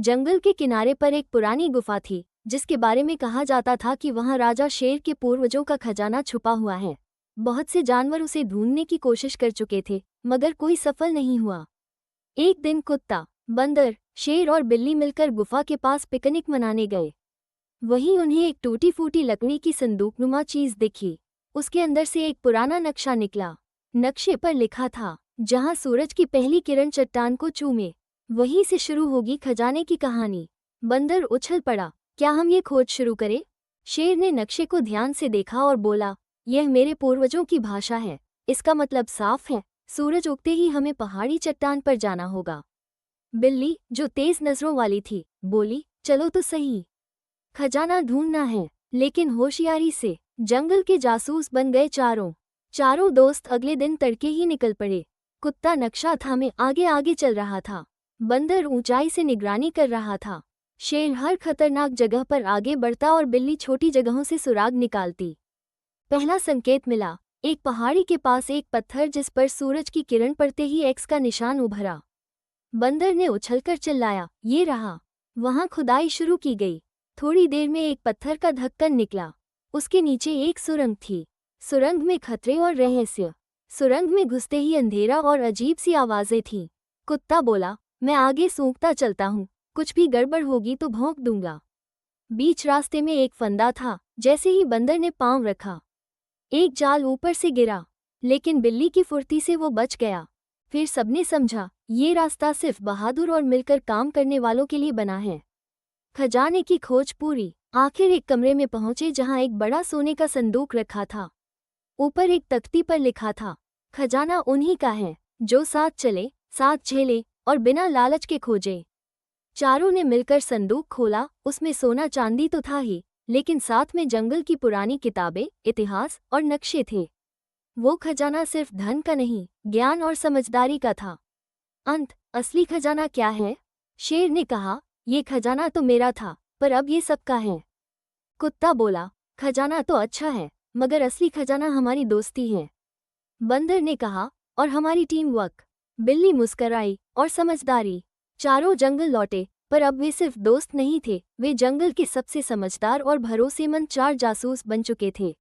जंगल के किनारे पर एक पुरानी गुफा थी, जिसके बारे में कहा जाता था कि वहां राजा शेर के पूर्वजों का खजाना छुपा हुआ है। बहुत से जानवर उसे ढूंढने की कोशिश कर चुके थे, मगर कोई सफल नहीं हुआ। एक दिन कुत्ता, बंदर, शेर और बिल्ली मिलकर गुफा के पास पिकनिक मनाने गए। वहीं उन्हें एक टूटी फूटी लकड़ी की संदूकनुमा चीज दिखी। उसके अंदर से एक पुराना नक्शा निकला। नक्शे पर लिखा था, जहां सूरज की पहली किरण चट्टान को चूमे, वहीं से शुरू होगी खजाने की कहानी। बंदर उछल पड़ा, क्या हम ये खोज शुरू करें? शेर ने नक्शे को ध्यान से देखा और बोला, यह मेरे पूर्वजों की भाषा है। इसका मतलब साफ है, सूरज उगते ही हमें पहाड़ी चट्टान पर जाना होगा। बिल्ली, जो तेज नजरों वाली थी, बोली, चलो तो सही, खजाना ढूंढना है, लेकिन होशियारी से। जंगल के जासूस बन गए चारों दोस्त अगले दिन तड़के ही निकल पड़े। कुत्ता नक्शा थामे आगे आगे चल रहा था। बंदर ऊंचाई से निगरानी कर रहा था। शेर हर खतरनाक जगह पर आगे बढ़ता और बिल्ली छोटी जगहों से सुराग निकालती। पहला संकेत मिला, एक पहाड़ी के पास एक पत्थर जिस पर सूरज की किरण पड़ते ही एक्स का निशान उभरा। बंदर ने उछलकर चिल्लाया, ये रहा। वहां खुदाई शुरू की गई। थोड़ी देर में एक पत्थर का ढक्कन निकला। उसके नीचे एक सुरंग थी। सुरंग में खतरे और रहस्य। सुरंग में घुसते ही अंधेरा और अजीब सी आवाजें थीं। कुत्ता बोला, मैं आगे सूंघता चलता हूँ, कुछ भी गड़बड़ होगी तो भौंक दूंगा। बीच रास्ते में एक फंदा था। जैसे ही बंदर ने पांव रखा, एक जाल ऊपर से गिरा, लेकिन बिल्ली की फुर्ती से वो बच गया। फिर सबने समझा, ये रास्ता सिर्फ बहादुर और मिलकर काम करने वालों के लिए बना है। खजाने की खोज पूरी। आखिर एक कमरे में पहुंचे जहां एक बड़ा सोने का संदूक रखा था। ऊपर एक तख्ती पर लिखा था, खजाना उन्हीं का है जो साथ चले, साथ झेले और बिना लालच के खोजे। चारों ने मिलकर संदूक खोला। उसमें सोना चांदी तो था ही, लेकिन साथ में जंगल की पुरानी किताबें, इतिहास और नक्शे थे। वो खजाना सिर्फ धन का नहीं, ज्ञान और समझदारी का था। अंत, असली खजाना क्या है? शेर ने कहा, ये खजाना तो मेरा था, पर अब ये सबका है। कुत्ता बोला, खजाना तो अच्छा है, मगर असली खजाना हमारी दोस्ती है। बंदर ने कहा, और हमारी टीम वर्क। बिल्ली मुस्कराई, और समझदारी। चारों जंगल लौटे, पर अब वे सिर्फ दोस्त नहीं थे, वे जंगल के सबसे समझदार और भरोसेमंद 4 जासूस बन चुके थे।